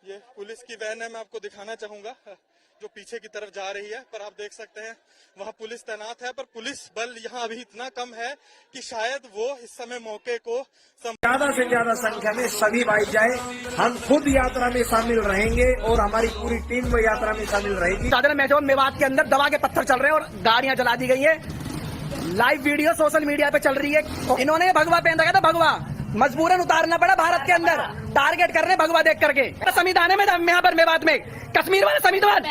ये पुलिस की वैन है, मैं आपको दिखाना चाहूंगा जो पीछे की तरफ जा रही है, पर आप देख सकते हैं वहाँ पुलिस तैनात है, पर पुलिस बल यहाँ अभी इतना कम है कि शायद वो इस समय मौके को ज्यादा से ज्यादा संख्या में सभी भाई जाए। हम खुद यात्रा में शामिल रहेंगे और हमारी पूरी टीम वो यात्रा में शामिल रहेगी। चादर मेवात के अंदर दबा के पत्थर चल रहे हैं और गाड़ियां जला दी गई है। लाइव वीडियो सोशल मीडिया पे चल रही है। इन्होंने भगवा पहन रखा था, भगवा मजबूरन उतारना पड़ा भारत के अंदर, टारगेट कर रहे भगवा देख करके। संविधान है यहाँ पर मेवात में, कश्मीर वाला संविधान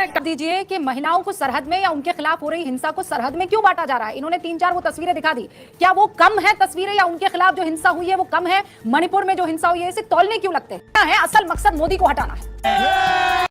कर दीजिए कि महिलाओं को सरहद में या उनके खिलाफ हो रही हिंसा को सरहद में क्यों बांटा जा रहा है। इन्होंने 3-4 वो तस्वीरें दिखा दी, क्या वो कम है तस्वीरें या उनके खिलाफ जो हिंसा हुई है वो कम है? मणिपुर में जो हिंसा हुई है इसे तौलने क्यों लगते हैं? असल मकसद मोदी को हटाना है।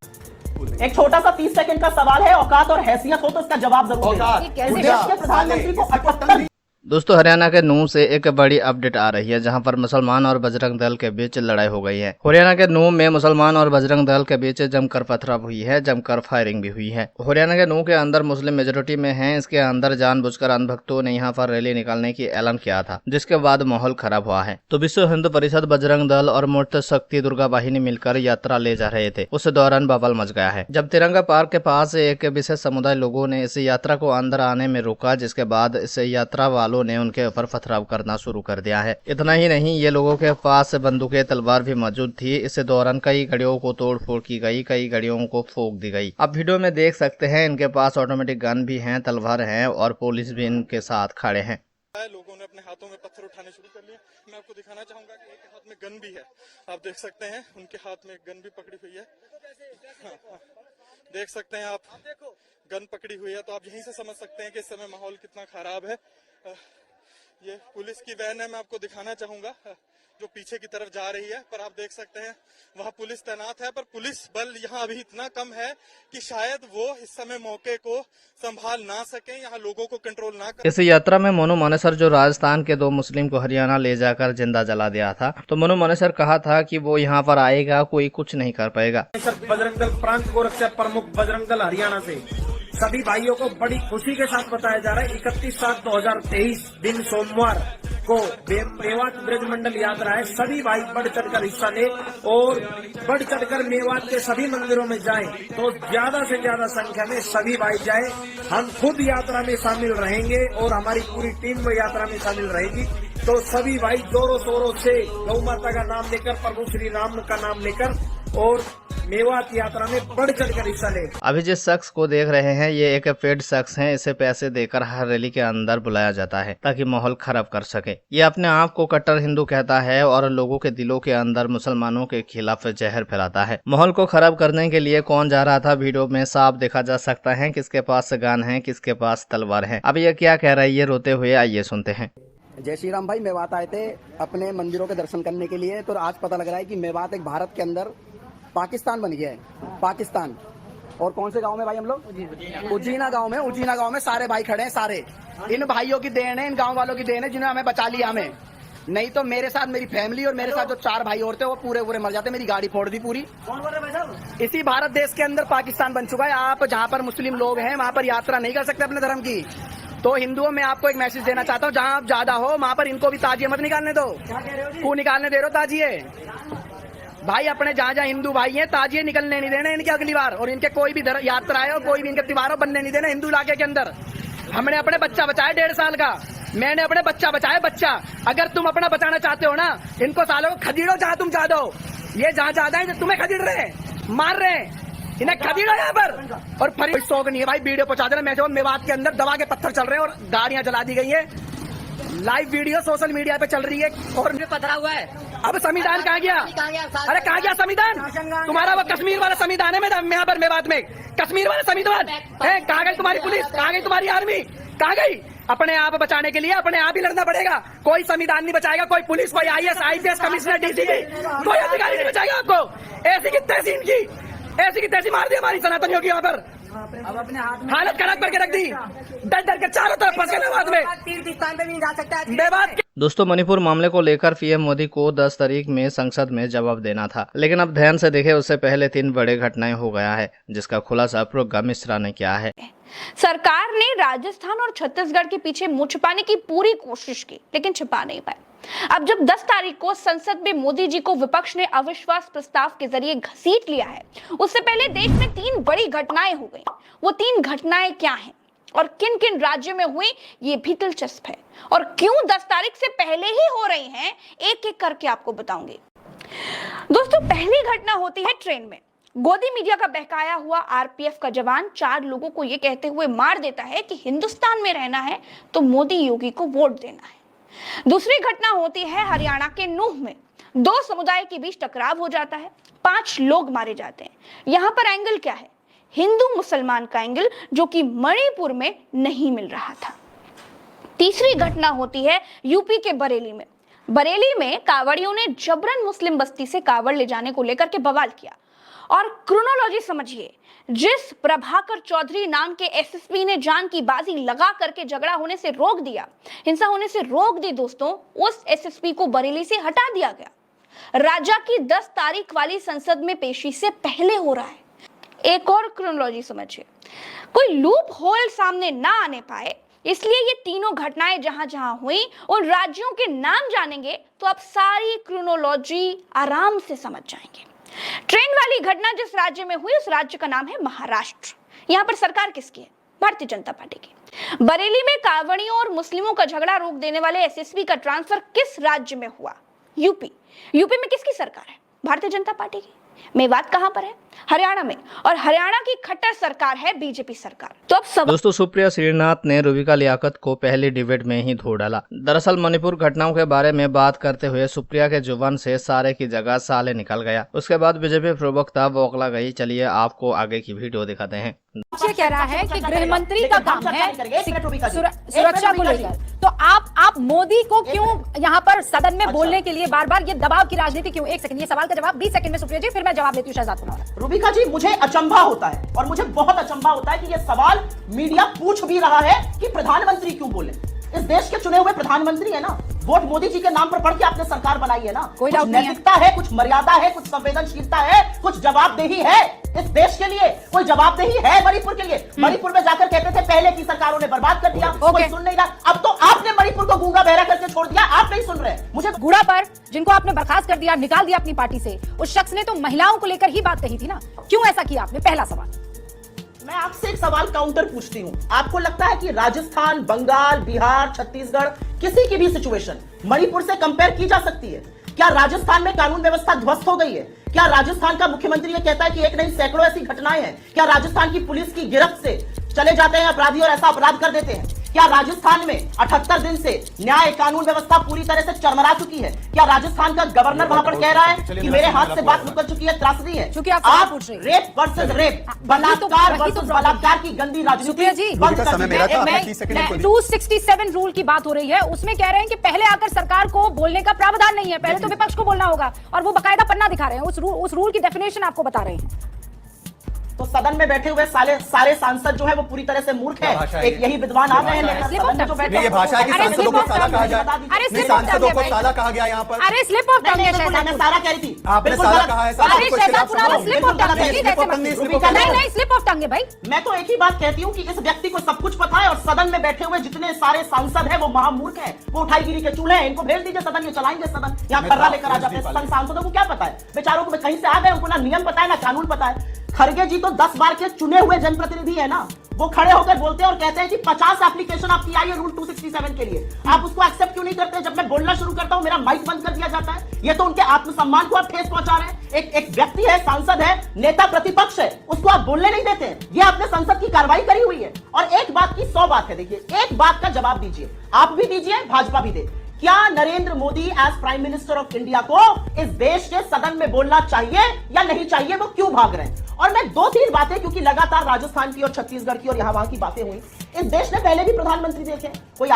एक छोटा सा 30 सेकंड का सवाल है, औकात और हैसियत हो तो इसका जवाब जरूर दें। देश के प्रधानमंत्री को 78 दोस्तों, हरियाणा के नूह से एक बड़ी अपडेट आ रही है जहां पर मुसलमान और बजरंग दल के बीच लड़ाई हो गई है। हरियाणा के नूह में मुसलमान और बजरंग दल के बीच जमकर पथराव हुई है, जमकर फायरिंग भी हुई है। हरियाणा के नूह के अंदर मुस्लिम मेजोरिटी में है। इसके अंदर जानबूझकर अंधभक्तों ने यहां पर रैली निकालने की ऐलान किया था, जिसके बाद माहौल खराब हुआ है। तो विश्व हिंदू परिषद, बजरंग दल और मूर्त शक्ति दुर्गा वाहिनी मिलकर यात्रा ले जा रहे थे। उस दौरान बवाल मच गया है जब तिरंगा पार्क के पास एक विशेष समुदाय लोगों ने इस यात्रा को अंदर आने में रोका, जिसके बाद इस यात्रा वालों ने उनके ऊपर पथराव करना शुरू कर दिया है। इतना ही नहीं, ये लोगों के पास बंदूकें, तलवार भी मौजूद थी। इस दौरान कई गाड़ियों को तोड़फोड़ की गई, कई गाड़ियों को फूंक दी गई। आप वीडियो में देख सकते हैं इनके पास ऑटोमेटिक गन भी हैं, तलवार हैं और पुलिस भी इनके साथ खड़े हैं। लोगों ने अपने हाथों में पत्थर उठाने शुरू कर लिए। मैं आपको दिखाना चाहूंगा कि एक हाथ में गन भी है, आप देख सकते हैं उनके हाथ में गन भी पकड़ी हुई है। हाँ, देख सकते हैं आप, गन पकड़ी हुई है, तो आप यहीं से समझ सकते हैं कि इस समय माहौल कितना खराब है। ये पुलिस की वैन है, मैं आपको दिखाना चाहूंगा जो पीछे की तरफ जा रही है, पर आप देख सकते हैं वहाँ पुलिस तैनात है, पर पुलिस बल यहाँ अभी इतना कम है कि शायद वो इस समय मौके को संभाल ना सके, यहाँ लोगों को कंट्रोल ना कर। इस यात्रा में मोनू मानेसर, जो राजस्थान के 2 मुस्लिम को हरियाणा ले जाकर जिंदा जला दिया था, तो मोनू मानेसर कहा था कि वो यहाँ पर आएगा, कोई कुछ नहीं कर पाएगा। बजरंग दल प्रांत गोरक्षा प्रमुख बजरंग दल हरियाणा से सभी भाइयों को बड़ी खुशी के साथ बताया जा रहा है 31/7/2023 दिन सोमवार को मेवात ब्रज मंडल यात्रा है। सभी भाई बढ़ चढ़कर हिस्सा ले और बढ़ चढ़कर मेवात के सभी मंदिरों में जाएं। तो ज्यादा से ज्यादा संख्या में सभी भाई जाए। हम खुद यात्रा में शामिल रहेंगे और हमारी पूरी टीम वो यात्रा में शामिल रहेगी। तो सभी भाई जोरों शोरों से गौ माता का नाम लेकर, प्रभु श्री राम का नाम लेकर और मेवात यात्रा में बढ़ चढ़कर हिस्सा ले। अभी जिस शख्स को देख रहे हैं ये एक पेड शख्स है। इसे पैसे देकर हर रैली के अंदर बुलाया जाता है ताकि माहौल खराब कर सके। ये अपने आप को कट्टर हिंदू कहता है और लोगों के दिलों के अंदर मुसलमानों के खिलाफ जहर फैलाता है। माहौल को खराब करने के लिए कौन जा रहा था, वीडियो में साफ देखा जा सकता है किसके पास गन है, किसके पास तलवार है। अब ये क्या कह रहा है ये रोते हुए, आइए सुनते हैं। जय श्री राम भाई, मेवात आए थे अपने मंदिरों के दर्शन करने के लिए, तो आज पता लग रहा है कि मेवात एक भारत के अंदर पाकिस्तान बन गया है। पाकिस्तान और कौन से गांव में भाई हम लोग? उज्जीना गांव में। उज्जीना गांव में सारे भाई खड़े हैं, सारे इन भाइयों की देन है, इन गांव वालों की देन है जिन्होंने हमें बचा लिया। हमें नहीं तो मेरे साथ मेरी फैमिली और मेरे साथ जो 4 भाई और थे वो पूरे मर जाते। मेरी गाड़ी फोड़ दी पूरी। इसी भारत देश के अंदर पाकिस्तान बन चुका है। आप जहाँ पर मुस्लिम लोग हैं वहाँ पर यात्रा नहीं कर सकते अपने धर्म की। तो हिंदुओं में आपको एक मैसेज देना चाहता हूँ, जहाँ आप ज्यादा हो वहाँ पर इनको भी ताजिए मत निकालने दो। क्यों निकालने दे रहे हो ताजिए? भाई अपने जहाँ जहाँ हिंदू भाई हैं ताजिए निकलने नहीं देना इनकी अगली बार। और इनके कोई भी यात्रा है और कोई भी इनके त्योहारों बनने नहीं देना हिंदू इलाके के अंदर। हमने अपने बच्चा बचाया 1.5 साल का, मैंने अपने बच्चा बचाया बच्चा। अगर तुम अपना बचाना चाहते हो ना, इनको सालों को खदेड़ो जहाँ तुम चाहते हो। ये जहाँ ज्यादा है तुम्हें खदेड़ रहे हैं, मार रहे हैं, इन्हें खदेड़ो यहाँ पर। और फिर शौक नहीं है भाई, वीडियो पहुंचा देना। मैं मेवात के अंदर दबा के पत्थर चल रहे हैं और गाड़ियां जला दी गई है। लाइव वीडियो सोशल मीडिया पे चल रही है और पथरा हुआ है। अब संविधान कहाँ गया? अरे कहाँ गया संविधान? तुम्हारा वो कश्मीर वाला संविधान है। मैं यहाँ पर मेवात में कश्मीर वाला संविधान है। कहाँ गई तुम्हारी पुलिस? कहाँ गई तुम्हारी आर्मी? कहाँ गई? अपने आप बचाने के लिए अपने आप ही लड़ना पड़ेगा। कोई संविधान नहीं बचाएगा, कोई पुलिस, कोई IAS, IPS कमिश्नर, DCP, कोई अधिकारी नहीं बचाएगा आपको। ऐसी की तैसी इनकी, ऐसी की तैसी मार दी हमारी सनातनियों की यहाँ पर। अब अपने हालत खराब करके रख दी। डर के चारों तरफ फंस गए मेवात में। तीर्थस्थान पे भी जा सकता है मेवात। दोस्तों, मणिपुर मामले को लेकर पीएम मोदी को 10 तारीख में संसद में जवाब देना था, लेकिन अब ध्यान से देखें उससे पहले 3 बड़े घटनाएं हो गया है, जिसका खुलासा प्रोग्राम मिश्रा ने किया है। सरकार ने राजस्थान और छत्तीसगढ़ के पीछे मुंह छिपाने की पूरी कोशिश की, लेकिन छिपा नहीं पाए। अब जब 10 तारीख को संसद में मोदी जी को विपक्ष ने अविश्वास प्रस्ताव के जरिए घसीट लिया है, उससे पहले देश में 3 बड़ी घटनाएं हो गई। वो 3 घटनाएं क्या हैं और किन किन राज्यों में हुई, ये भी दिलचस्प है, और क्यों 10 तारीख से पहले ही हो रही हैं, एक एक करके आपको बताऊंगी। दोस्तों, पहली घटना होती है ट्रेन में। गोदी मीडिया का बहकाया हुआ आरपीएफ का जवान 4 लोगों को यह कहते हुए मार देता है कि हिंदुस्तान में रहना है तो मोदी योगी को वोट देना है। दूसरी घटना होती है हरियाणा के नूह में। 2 समुदाय के बीच टकराव हो जाता है, 5 लोग मारे जाते हैं। यहां पर एंगल क्या है? हिंदू मुसलमान का एंगल, जो कि मणिपुर में नहीं मिल रहा था। तीसरी घटना होती है यूपी के बरेली में। बरेली में कांवड़ियों ने जबरन मुस्लिम बस्ती से कांवड़ ले जाने को लेकर के बवाल किया। और क्रोनोलॉजी समझिए, जिस प्रभाकर चौधरी नाम के एसएसपी ने जान की बाजी लगा करके झगड़ा होने से रोक दिया, हिंसा होने से रोक दी दोस्तों, उस एसएसपी को बरेली से हटा दिया गया। राजा की 10 तारीख वाली संसद में पेशी से पहले हो रहा है। एक और क्रोनोलॉजी समझिए, कोई लूप होल सामने ना आने पाए, इसलिए ये तीनों घटनाएं जहां जहां हुई उन राज्यों के नाम जानेंगे तो आप सारी क्रोनोलॉजी आराम से समझ जाएंगे। ट्रेन वाली घटना जिस राज्य में हुई, उस राज्य का नाम है महाराष्ट्र। यहां पर सरकार किसकी है? भारतीय जनता पार्टी की। बरेली में कांवड़ियों और मुस्लिमों का झगड़ा रोक देने वाले एसएसपी का ट्रांसफर किस राज्य में हुआ? यूपी। यूपी में किसकी सरकार है? भारतीय जनता पार्टी की। मेवात कहां पर है? हरियाणा में। और हरियाणा की खट्टर सरकार है बीजेपी सरकार। तो अब दोस्तों, सुप्रिया श्रीनाथ ने रूबिका लियाकत को पहली डिबेट में ही धो डाला। दरअसल मणिपुर घटनाओं के बारे में बात करते हुए सुप्रिया के जुबान से सारे की जगह साले निकल गया। उसके बाद बीजेपी प्रवक्ता बौखला गई। चलिए आपको आगे की वीडियो दिखाते हैं। ये कह रहा है कि गृह मंत्री का काम है सुरक्षा को लेकर, तो आप मोदी को क्यों यहाँ पर सदन में बोलने के लिए बार बार ये दबाव की राजनीति क्यों? 1 सेकंड, ये सवाल का जवाब 20 सेकंड में सुप्रिया जी, फिर मैं जवाब देती हूँ शहजाद कुमार। रूबिका जी, मुझे अचंभा होता है और मुझे बहुत अचंभा होता है कि ये सवाल मीडिया पूछ भी रहा है कि प्रधानमंत्री क्यों बोले। इस देश के चुने हुए प्रधानमंत्री है ना, वोट मोदी जी के नाम पर पढ़ के आपने सरकार बनाई है ना। कोई कुछ नैतिकता है, कुछ मर्यादा है, कुछ संवेदनशीलता है, कुछ जवाबदेही है इस देश के लिए। कोई जवाबदेही है मणिपुर के लिए? मणिपुर में जाकर कहते थे पहले की सरकारों ने बर्बाद कर दिया, कोई सुन नहीं रहा। अब तो आपने मणिपुर को गूंगा बहरा करके छोड़ दिया, आप नहीं सुन रहे। मुझे गुड़ा पर जिनको आपने बर्खास्त कर दिया, निकाल दिया अपनी पार्टी से, उस शख्स ने तो महिलाओं को लेकर ही बात कही थी ना, क्यों ऐसा किया आपने? पहला सवाल। मैं आपसे एक सवाल काउंटर पूछती हूं। आपको लगता है कि राजस्थान, बंगाल, बिहार, छत्तीसगढ़, किसी की भी सिचुएशन मणिपुर से कंपेयर की जा सकती है? क्या राजस्थान में कानून व्यवस्था ध्वस्त हो गई है? क्या राजस्थान का मुख्यमंत्री ये कहता है कि एक नहीं सैकड़ों ऐसी घटनाएं हैं? क्या राजस्थान की पुलिस की गिरफ्त से चले जाते हैं अपराधी और ऐसा अपराध कर देते हैं? क्या राजस्थान में 78 दिन से न्याय कानून व्यवस्था पूरी तरह से चरमरा चुकी है? क्या राजस्थान का गवर्नर वहां पर कह रहा है कि मेरे हाथ से बात निकल चुकी है, त्रासदी है? क्योंकि आप रेप वर्सेस रेप, बलात्कार वर्सेस बलात्कार की गंदी राजनीति बंद कर दी। 267 रूल की बात हो रही है, उसमें कह रहे हैं कि पहले आकर सरकार को बोलने का प्रावधान नहीं है, पहले तो विपक्ष को बोलना होगा, और वो बकायदा पन्ना दिखा रहे हैं, उस रूल की डेफिनेशन आपको बता रहे हैं। तो सदन में बैठे हुए सारे सांसद जो है वो पूरी तरह से मूर्ख है। एक यही विद्वान आ गए हैं सदन में जो बैठे हैं। ये भाषा है कि सांसदों को साला कहा जाए। नहीं, सांसदों को साला कहा गया यहाँ पर। अरे स्लिप ऑफ टंग है, मैंने सारा कह रही थी। आपने साला कहा है। अरे शहजाद पुराना स्लिप ऑफ टंग है, नहीं स्लिप ऑफ टंग है भाई। मैं तो एक ही बात कहती हूँ कि इस व्यक्ति को सब कुछ पता है और सदन में बैठे हुए जितने सारे सांसद हैं वो महामूर्ख हैं, वो उठाईगिरी के चूल्हे हैं। इनको भेज दीजिए सदन, ये चलाएंगे सदन। यहाँ कर्रा लेकर आ जाते हैं। सांसदों को क्या पता है? बेचारों को कहीं से आ गए, उनको ना नियम पता है ना कानून पता है। खड़गे जी तो 10 बार के चुने हुए जनप्रतिनिधि है ना, वो खड़े होकर बोलते हैं और कहते हैं कि 50 एप्लीकेशन आपकी आई है रूल 267 के लिए, आप उसको एक्सेप्ट क्यों नहीं करते? जब मैं बोलना शुरू करता हूं मेरा माइक बंद कर दिया जाता है। ये तो उनके आत्मसम्मान को आप ठेस पहुंचा रहे हैं। एक व्यक्ति है, सांसद है, नेता प्रतिपक्ष है, उसको आप बोलने नहीं देते हैं। ये आपने संसद की कार्रवाई करी हुई है। और एक बात की 100 बात है। देखिए, एक बात का जवाब दीजिए, आप भी दीजिए, भाजपा भी दे। क्या Narendra Modi as prime minister of India को इस देश के सदन में बोलना चाहिए या नहीं चाहिए? वो क्यों भाग रहे हैं? और मैं 2-3 बातें, क्योंकि लगातार राजस्थान की और छत्तीसगढ़ की और यहां वहां की बातें हुई, इस देश ने पहले भी प्रधानमंत्री देखे, कोई